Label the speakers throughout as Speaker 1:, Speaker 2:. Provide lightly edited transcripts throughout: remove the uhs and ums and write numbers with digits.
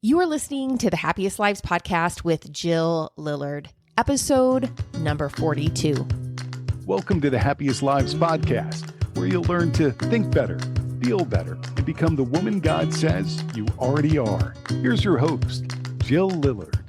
Speaker 1: You are listening to the Happiest Lives podcast with Jill Lillard, episode number 42.
Speaker 2: Welcome to the Happiest Lives podcast, where you'll learn to think better, feel better, and become the woman God says you already are. Here's your host, Jill Lillard.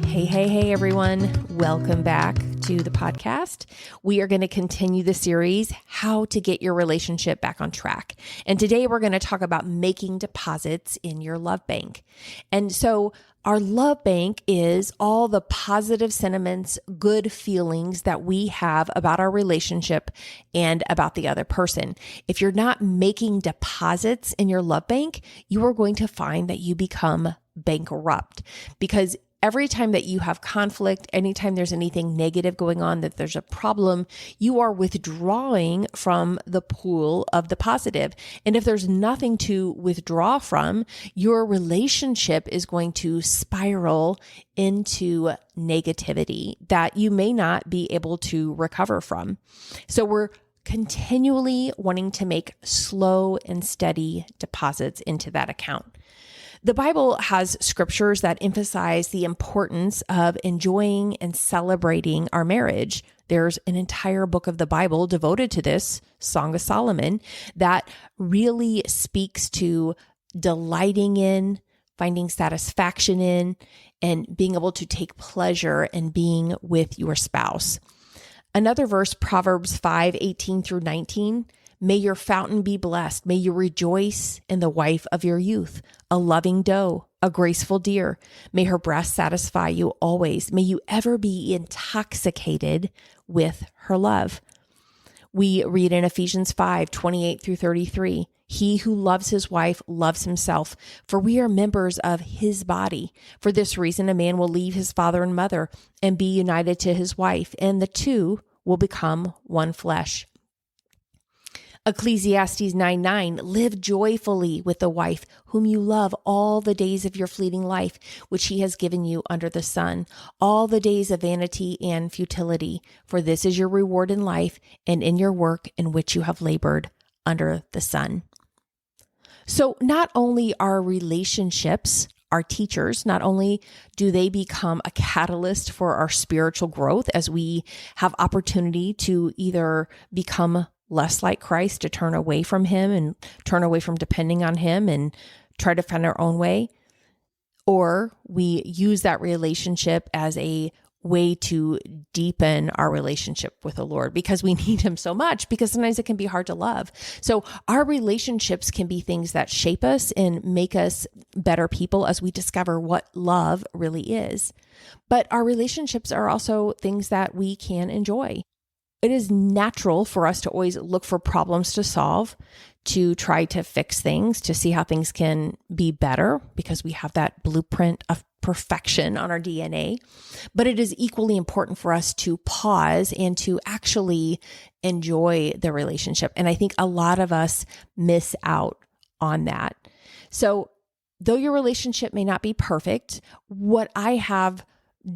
Speaker 1: Hey, everyone. Welcome back to the podcast. We are going to continue the series, How to Get Your Relationship Back on Track. And today we're going to talk about making deposits in your love bank. And so our love bank is all the positive sentiments, good feelings that we have about our relationship and about the other person. If you're not making deposits in your love bank, you are going to find that you become bankrupt, because every time that you have conflict, anytime there's anything negative going on, that there's a problem, you are withdrawing from the pool of the positive. And if there's nothing to withdraw from, your relationship is going to spiral into negativity that you may not be able to recover from. So we're continually wanting to make slow and steady deposits into that account. The Bible has scriptures that emphasize the importance of enjoying and celebrating our marriage. There's an entire book of the Bible devoted to this, Song of Solomon, that really speaks to delighting in, finding satisfaction in, and being able to take pleasure in being with your spouse. Another verse, Proverbs 5:18 through 19, may your fountain be blessed. May you rejoice in the wife of your youth, a loving doe, a graceful deer. May her breast satisfy you always. May you ever be intoxicated with her love. We read in Ephesians 5:28 through 33, he who loves his wife loves himself, for we are members of his body. For this reason, a man will leave his father and mother and be united to his wife, and the two will become one flesh. Ecclesiastes 9:9, live joyfully with the wife whom you love all the days of your fleeting life, which he has given you under the sun, all the days of vanity and futility. For this is your reward in life and in your work in which you have labored under the sun. So not only are relationships our teachers, not only do they become a catalyst for our spiritual growth as we have opportunity to either become less like Christ, to turn away from him and turn away from depending on him and try to find our own way, or we use that relationship as a way to deepen our relationship with the Lord because we need him so much, because sometimes it can be hard to love. So our relationships can be things that shape us and make us better people as we discover what love really is. But our relationships are also things that we can enjoy. It is natural for us to always look for problems to solve, to try to fix things, to see how things can be better, because we have that blueprint of perfection on our DNA. But it is equally important for us to pause and to actually enjoy the relationship. And I think a lot of us miss out on that. So though your relationship may not be perfect, what I have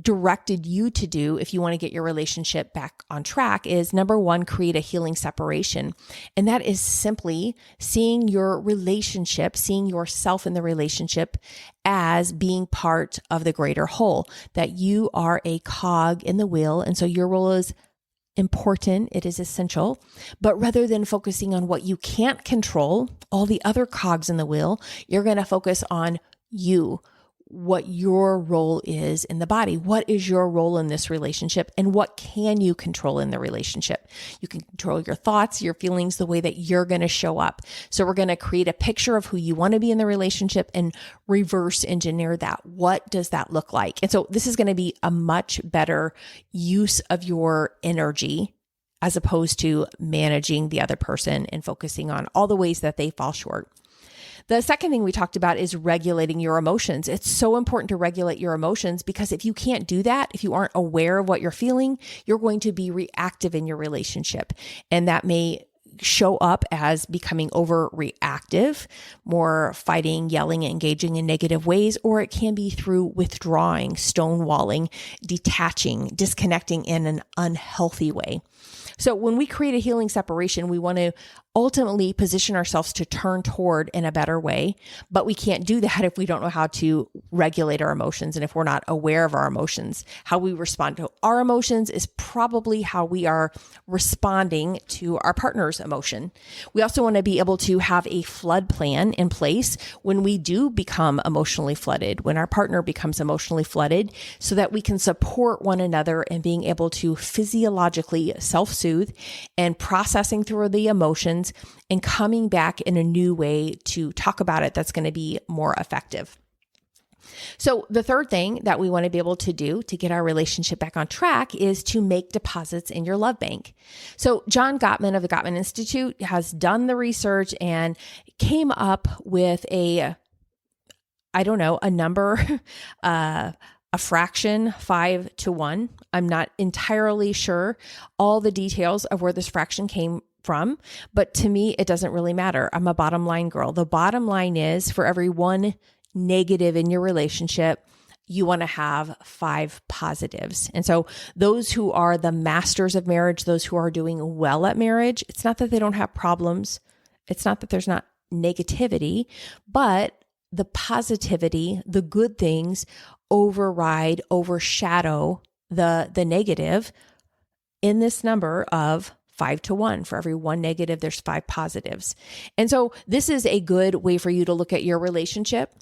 Speaker 1: directed you to do if you want to get your relationship back on track is, number one, create a healing separation. And that is simply seeing your relationship, seeing yourself in the relationship as being part of the greater whole, that you are a cog in the wheel. And so your role is important, it is essential, but rather than focusing on what you can't control, all the other cogs in the wheel, you're going to focus on you, what your role is in the body. What is your role in this relationship, and what can you control in the relationship? You can control your thoughts, your feelings, the way that you're going to show up. So we're going to create a picture of who you want to be in the relationship and reverse engineer that. What does that look like? And so this is going to be a much better use of your energy as opposed to managing the other person and focusing on all the ways that they fall short. The second thing we talked about is regulating your emotions. It's so important to regulate your emotions, because if you can't do that, if you aren't aware of what you're feeling, you're going to be reactive in your relationship. And that may show up as becoming overreactive, more fighting, yelling, engaging in negative ways, or it can be through withdrawing, stonewalling, detaching, disconnecting in an unhealthy way. So when we create a healing separation, we want to ultimately position ourselves to turn toward in a better way. But we can't do that if we don't know how to regulate our emotions and if we're not aware of our emotions. How we respond to our emotions is probably how we are responding to our partner's emotion. We also want to be able to have a flood plan in place when we do become emotionally flooded, when our partner becomes emotionally flooded, so that we can support one another in being able to physiologically self-soothe and processing through the emotions and coming back in a new way to talk about it that's going to be more effective. So the third thing that we want to be able to do to get our relationship back on track is to make deposits in your love bank. So John Gottman of the Gottman Institute has done the research and came up with a number, a fraction 5-1. I'm not entirely sure all the details of where this fraction came from, but to me, it doesn't really matter. I'm a bottom line girl. The bottom line is for every one negative in your relationship, you want to have 5 positives. And so those who are the masters of marriage, those who are doing well at marriage, it's not that they don't have problems. It's not that there's not negativity, but the positivity, the good things overshadow the negative in this number of 5-1. For every one negative, there's 5 positives. And so this is a good way for you to look at your relationship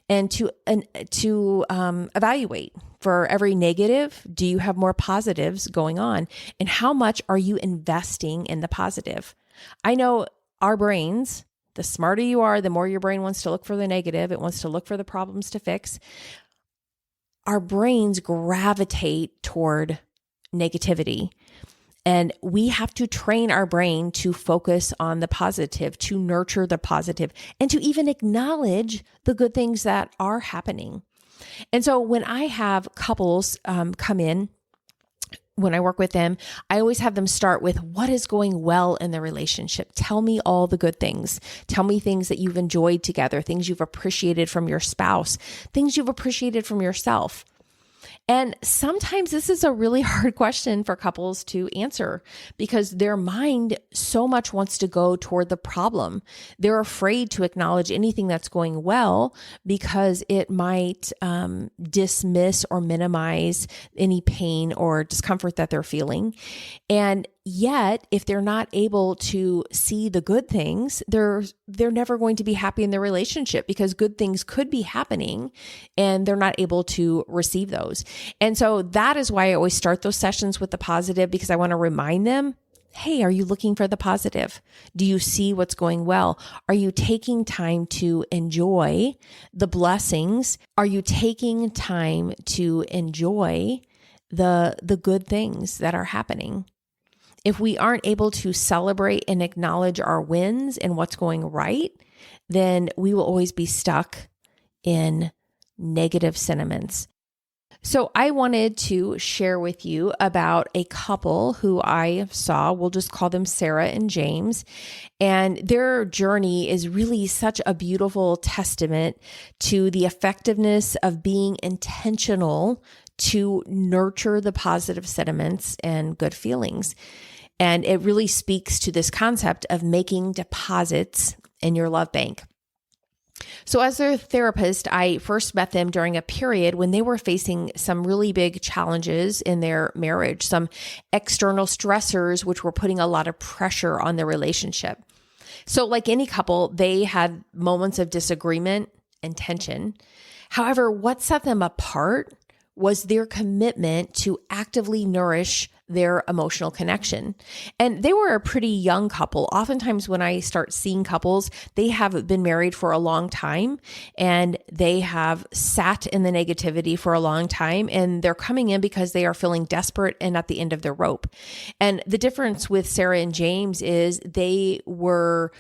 Speaker 1: and to evaluate. For every negative, do you have more positives going on? And how much are you investing in the positive? I know our brains, the smarter you are, the more your brain wants to look for the negative. It wants to look for the problems to fix. Our brains gravitate toward negativity. And we have to train our brain to focus on the positive, to nurture the positive, and to even acknowledge the good things that are happening. And so when I have couples come in, when I work with them, I always have them start with what is going well in the relationship. Tell me all the good things. Tell me things that you've enjoyed together, things you've appreciated from your spouse, things you've appreciated from yourself. And sometimes this is a really hard question for couples to answer because their mind so much wants to go toward the problem. They're afraid to acknowledge anything that's going well because it might dismiss or minimize any pain or discomfort that they're feeling. And yet, if they're not able to see the good things, they're never going to be happy in their relationship because good things could be happening and they're not able to receive those. And so that is why I always start those sessions with the positive, because I want to remind them, hey, are you looking for the positive? Do you see what's going well? Are you taking time to enjoy the blessings? Are you taking time to enjoy the good things that are happening? If we aren't able to celebrate and acknowledge our wins and what's going right, then we will always be stuck in negative sentiments. So I wanted to share with you about a couple who I saw. We'll just call them Sarah and James. And their journey is really such a beautiful testament to the effectiveness of being intentional to nurture the positive sentiments and good feelings. And it really speaks to this concept of making deposits in your love bank. So as their therapist, I first met them during a period when they were facing some really big challenges in their marriage, some external stressors, which were putting a lot of pressure on their relationship. So like any couple, they had moments of disagreement and tension. However, what set them apart was their commitment to actively nourish their emotional connection. And they were a pretty young couple. Oftentimes when I start seeing couples, they have been married for a long time and they have sat in the negativity for a long time, and they're coming in because they are feeling desperate and at the end of their rope. And the difference with Sarah and James is they were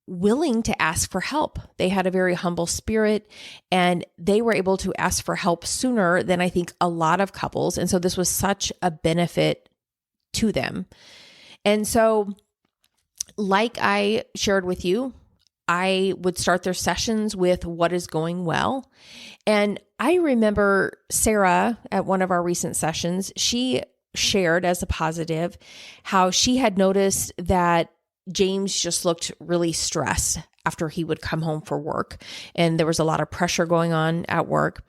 Speaker 1: willing to ask for help. They had a very humble spirit and they were able to ask for help sooner than I think a lot of couples. And so this was such a benefit to them. And so, like I shared with you, I would start their sessions with what is going well. And I remember Sarah at one of our recent sessions, she shared as a positive how she had noticed that James just looked really stressed after he would come home for work, and there was a lot of pressure going on at work.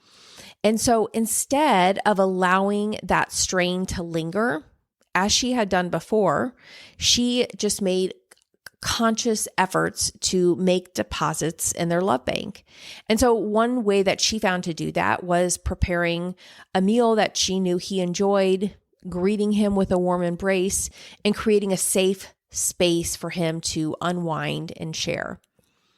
Speaker 1: And so instead of allowing that strain to linger, as she had done before, she just made conscious efforts to make deposits in their love bank. And so one way that she found to do that was preparing a meal that she knew he enjoyed, greeting him with a warm embrace, and creating a safe space for him to unwind and share.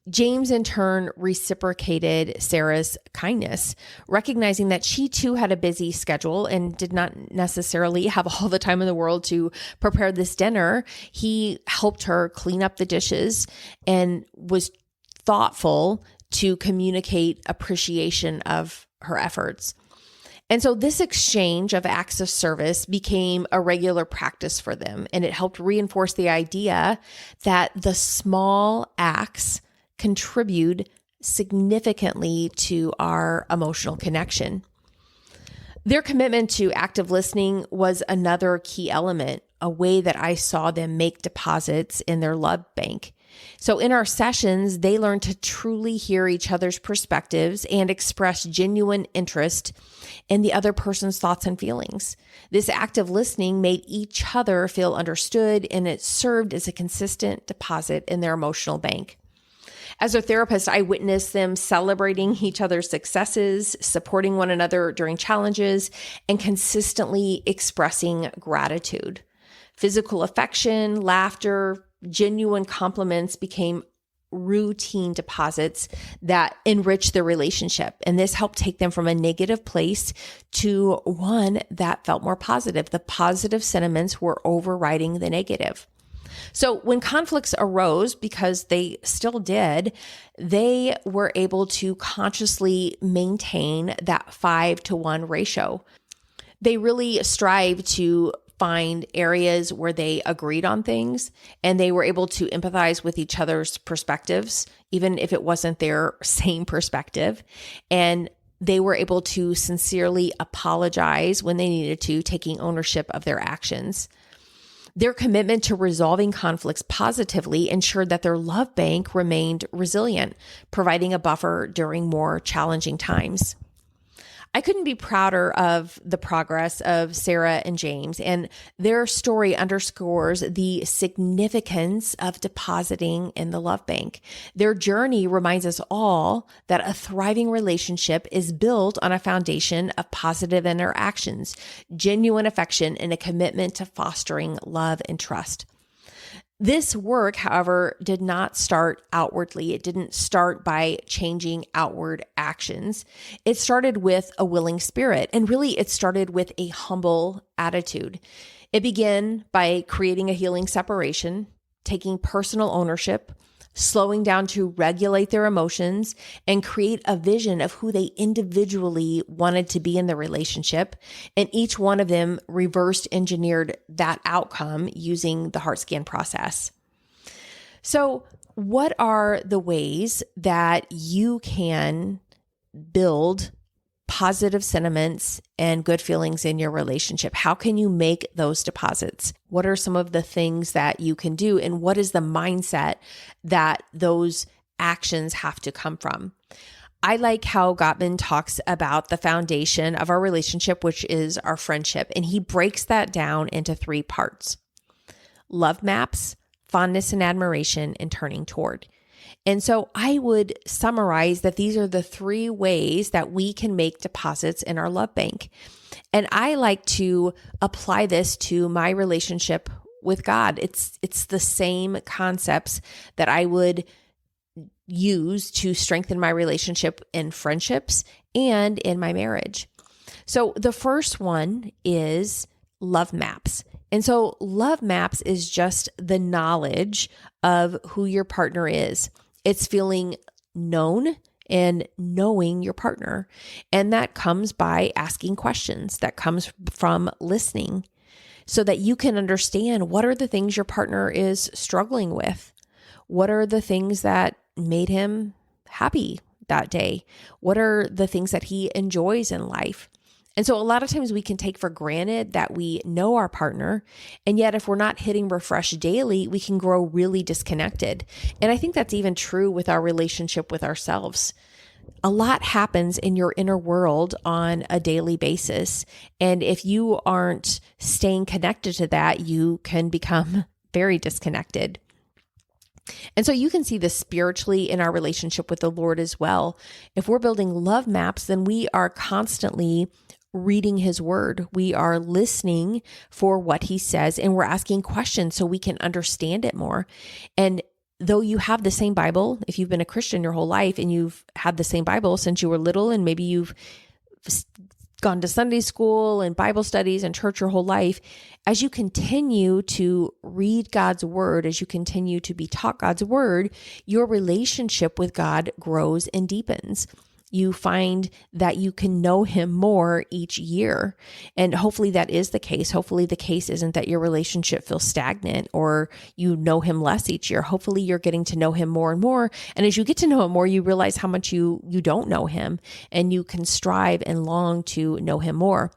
Speaker 1: James, in turn, reciprocated Sarah's kindness, recognizing that she too had a busy schedule and did not necessarily have all the time in the world to prepare this dinner. He helped her clean up the dishes and was thoughtful to communicate appreciation of her efforts. And so this exchange of acts of service became a regular practice for them, and it helped reinforce the idea that the small acts contribute significantly to our emotional connection. Their commitment to active listening was another key element, a way that I saw them make deposits in their love bank. So in our sessions, they learned to truly hear each other's perspectives and express genuine interest in the other person's thoughts and feelings. This active listening made each other feel understood, and it served as a consistent deposit in their emotional bank. As a therapist, I witnessed them celebrating each other's successes, supporting one another during challenges, and consistently expressing gratitude. Physical affection, laughter, genuine compliments became routine deposits that enrich their relationship. And this helped take them from a negative place to one that felt more positive. The positive sentiments were overriding the negative. So when conflicts arose, because they still did, they were able to consciously maintain that 5-to-1 ratio. They really strive to find areas where they agreed on things, and they were able to empathize with each other's perspectives, even if it wasn't their same perspective. And they were able to sincerely apologize when they needed to, taking ownership of their actions. Their commitment to resolving conflicts positively ensured that their love bank remained resilient, providing a buffer during more challenging times. I couldn't be prouder of the progress of Sarah and James, and their story underscores the significance of depositing in the love bank. Their journey reminds us all that a thriving relationship is built on a foundation of positive interactions, genuine affection, and a commitment to fostering love and trust. This work, however, did not start outwardly. It didn't start by changing outward actions. It started with a willing spirit, and really it started with a humble attitude. It began by creating a healing separation, taking personal ownership, slowing down to regulate their emotions, and create a vision of who they individually wanted to be in the relationship. And each one of them reverse engineered that outcome using the heart scan process. So, what are the ways that you can build positive sentiments and good feelings in your relationship? How can you make those deposits? What are some of the things that you can do? And what is the mindset that those actions have to come from? I like how Gottman talks about the foundation of our relationship, which is our friendship. And he breaks that down into 3 parts: love maps, fondness and admiration, and turning toward. And so I would summarize that these are the 3 ways that we can make deposits in our love bank. And I like to apply this to my relationship with God. It's the same concepts that I would use to strengthen my relationship in friendships and in my marriage. So the first one is love maps. And so love maps is just the knowledge of who your partner is. It's feeling known and knowing your partner. And that comes by asking questions. That comes from listening so that you can understand what are the things your partner is struggling with. What are the things that made him happy that day? What are the things that he enjoys in life? And so a lot of times we can take for granted that we know our partner. And yet if we're not hitting refresh daily, we can grow really disconnected. And I think that's even true with our relationship with ourselves. A lot happens in your inner world on a daily basis. And if you aren't staying connected to that, you can become very disconnected. And so you can see this spiritually in our relationship with the Lord as well. If we're building love maps, then we are constantly reading his word. We are listening for what he says, and we're asking questions so we can understand it more. And though you have the same Bible, if you've been a Christian your whole life and you've had the same Bible since you were little, and maybe you've gone to Sunday school and Bible studies and church your whole life, as you continue to read God's word, as you continue to be taught God's word, your relationship with God grows and deepens. You find that you can know him more each year. And hopefully that is the case. Hopefully the case isn't that your relationship feels stagnant or you know him less each year. Hopefully you're getting to know him more and more. And as you get to know him more, you realize how much you don't know him, and you can strive and long to know him more.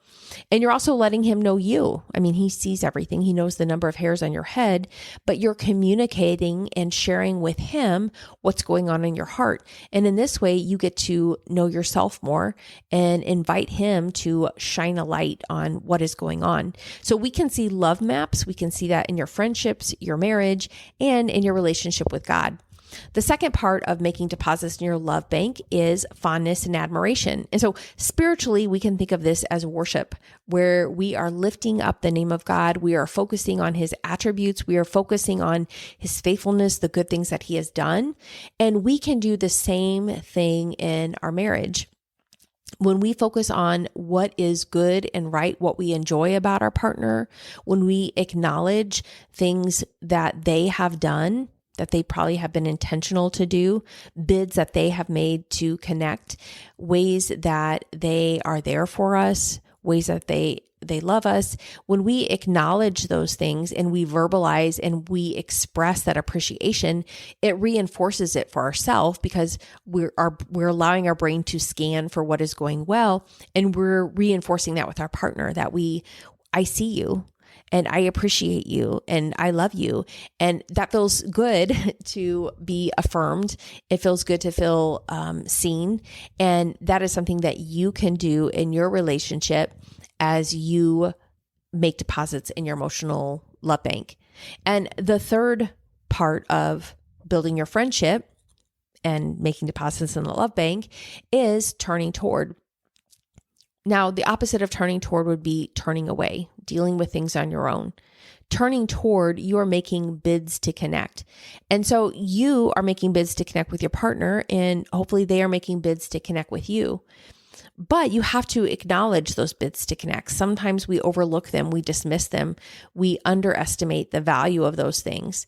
Speaker 1: And you're also letting him know you. I mean, he sees everything. He knows the number of hairs on your head, but you're communicating and sharing with him what's going on in your heart. And in this way, you get to know yourself more and invite him to shine a light on what is going on. So we can see love maps. We can see that in your friendships, your marriage, and in your relationship with God. The second part of making deposits in your love bank is fondness and admiration. And so spiritually, we can think of this as worship, where we are lifting up the name of God. We are focusing on his attributes. We are focusing on his faithfulness, the good things that he has done. And we can do the same thing in our marriage. When we focus on what is good and right, what we enjoy about our partner, when we acknowledge things that they have done, that they probably have been intentional to do, bids that they have made to connect, ways that they are there for us, ways that they love us. When we acknowledge those things and we verbalize and we express that appreciation, it reinforces it for ourselves, because we're allowing our brain to scan for what is going well, and we're reinforcing that with our partner, that I see you. And I appreciate you, and I love you. And that feels good to be affirmed. It feels good to feel seen. And that is something that you can do in your relationship as you make deposits in your emotional love bank. And the third part of building your friendship and making deposits in the love bank is turning toward. Now, the opposite of turning toward would be turning away, dealing with things on your own. Turning toward, you are making bids to connect. And so you are making bids to connect with your partner, and hopefully they are making bids to connect with you. But you have to acknowledge those bids to connect. Sometimes we overlook them, we dismiss them, we underestimate the value of those things.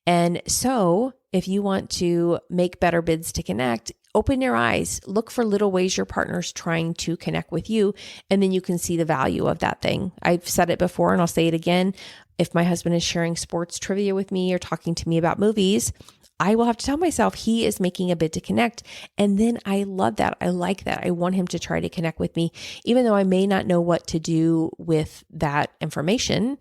Speaker 1: And so if you want to make better bids to connect, open your eyes, look for little ways your partner's trying to connect with you, and then you can see the value of that thing. I've said it before and I'll say it again. If my husband is sharing sports trivia with me or talking to me about movies, I will have to tell myself he is making a bid to connect. And then I love that. I like that. I want him to try to connect with me, even though I may not know what to do with that information.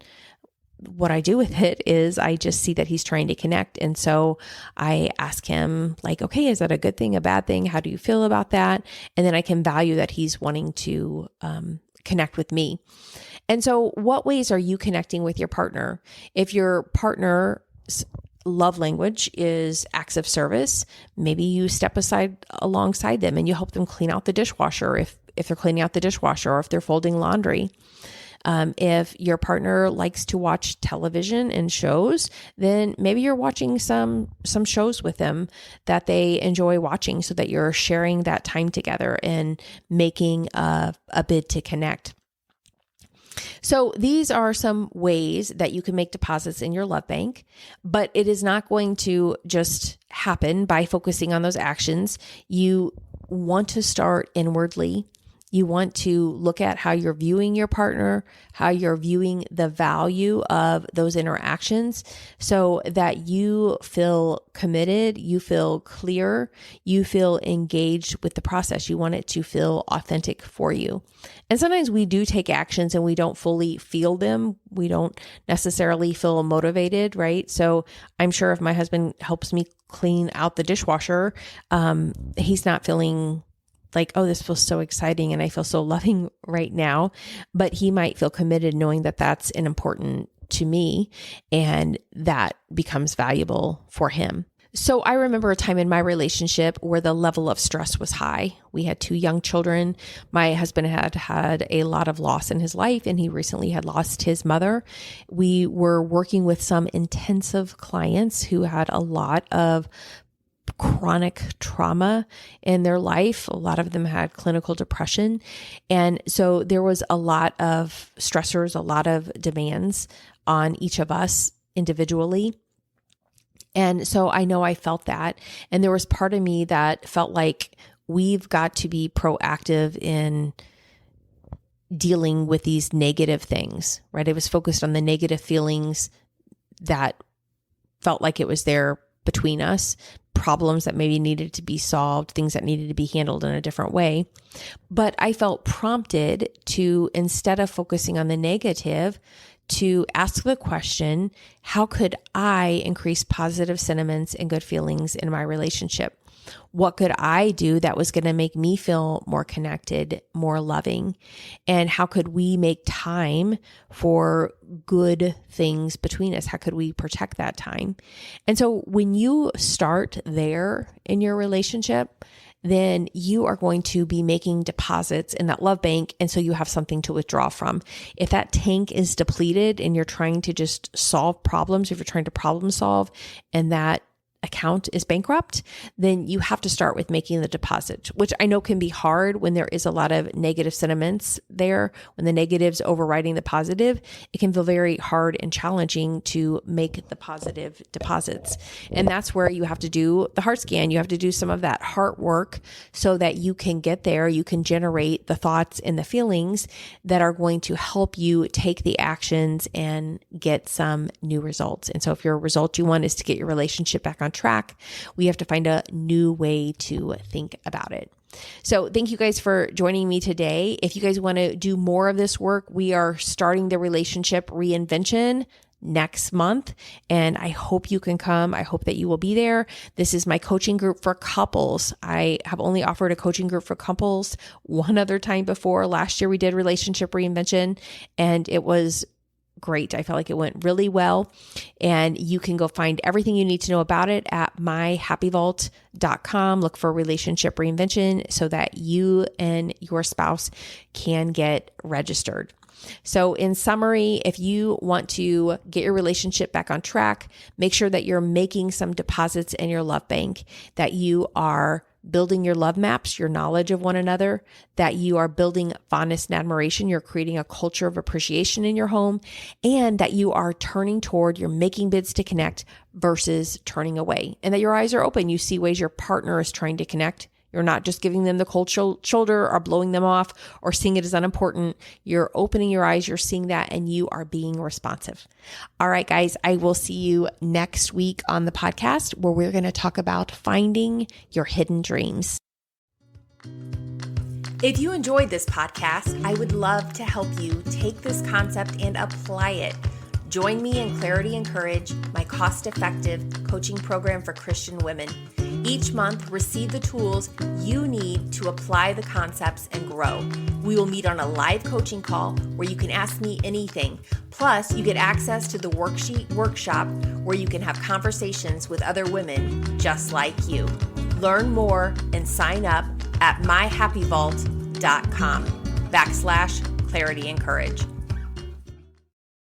Speaker 1: What I do with it is I just see that he's trying to connect. And so I ask him, like, okay, is that a good thing, a bad thing? How do you feel about that? And then I can value that he's wanting to connect with me. And so what ways are you connecting with your partner? If your partner's love language is acts of service, maybe you step aside alongside them and you help them clean out the dishwasher if they're cleaning out the dishwasher, or if they're folding laundry. If your partner likes to watch television and shows, then maybe you're watching some shows with them that they enjoy watching, so that you're sharing that time together and making a bid to connect. So these are some ways that you can make deposits in your love bank, but it is not going to just happen by focusing on those actions. You want to start inwardly. You want to look at how you're viewing your partner, how you're viewing the value of those interactions so that you feel committed, you feel clear, you feel engaged with the process. You want it to feel authentic for you. And sometimes we do take actions and we don't fully feel them. We don't necessarily feel motivated, right? So I'm sure if my husband helps me clean out the dishwasher, he's not feeling like, oh, this feels so exciting and I feel so loving right now. But he might feel committed knowing that that's an important to me and that becomes valuable for him. So I remember a time in my relationship where the level of stress was high. We had 2 young children. My husband had a lot of loss in his life, and he recently had lost his mother. We were working with some intensive clients who had a lot of chronic trauma in their life. A lot of them had clinical depression. And so there was a lot of stressors, a lot of demands on each of us individually. And so I know I felt that. And there was part of me that felt like we've got to be proactive in dealing with these negative things, right? I was focused on the negative feelings that felt like it was there between us, problems that maybe needed to be solved, things that needed to be handled in a different way. But I felt prompted to, instead of focusing on the negative, to ask the question, how could I increase positive sentiments and good feelings in my relationship? What could I do that was going to make me feel more connected, more loving? And how could we make time for good things between us? How could we protect that time? And so when you start there in your relationship, then you are going to be making deposits in that love bank. And so you have something to withdraw from. If that tank is depleted and you're trying to just solve problems, if you're trying to problem solve and that account is bankrupt, then you have to start with making the deposit, which I know can be hard when there is a lot of negative sentiments there. When the negative's overriding the positive, it can feel very hard and challenging to make the positive deposits. And that's where you have to do the heart scan. You have to do some of that heart work so that you can get there. You can generate the thoughts and the feelings that are going to help you take the actions and get some new results. And so if your result you want is to get your relationship back on track, we have to find a new way to think about it. So thank you guys for joining me today. If you guys want to do more of this work, we are starting the relationship reinvention next month, and I hope you can come. I hope that you will be there. This is my coaching group for couples. I have only offered a coaching group for couples one other time before. Last year we did relationship reinvention, and it was great. I felt like it went really well, and you can go find everything you need to know about it at myhappyvault.com. Look for relationship reinvention so that you and your spouse can get registered. So in summary, if you want to get your relationship back on track, make sure that you're making some deposits in your love bank, that you are building your love maps, your knowledge of one another, that you are building fondness and admiration, you're creating a culture of appreciation in your home, and that you are turning toward, you're making bids to connect versus turning away, and that your eyes are open. You see ways your partner is trying to connect. You're not just giving them the cold shoulder or blowing them off or seeing it as unimportant. You're opening your eyes, you're seeing that, and you are being responsive. All right, guys, I will see you next week on the podcast where we're going to talk about finding your hidden dreams. If you enjoyed this podcast, I would love to help you take this concept and apply it. Join me in Clarity and Courage, my cost-effective coaching program for Christian women. Each month, receive the tools you need to apply the concepts and grow. We will meet on a live coaching call where you can ask me anything. Plus, you get access to the worksheet workshop where you can have conversations with other women just like you. Learn more and sign up at myhappyvault.com/Clarity and Courage.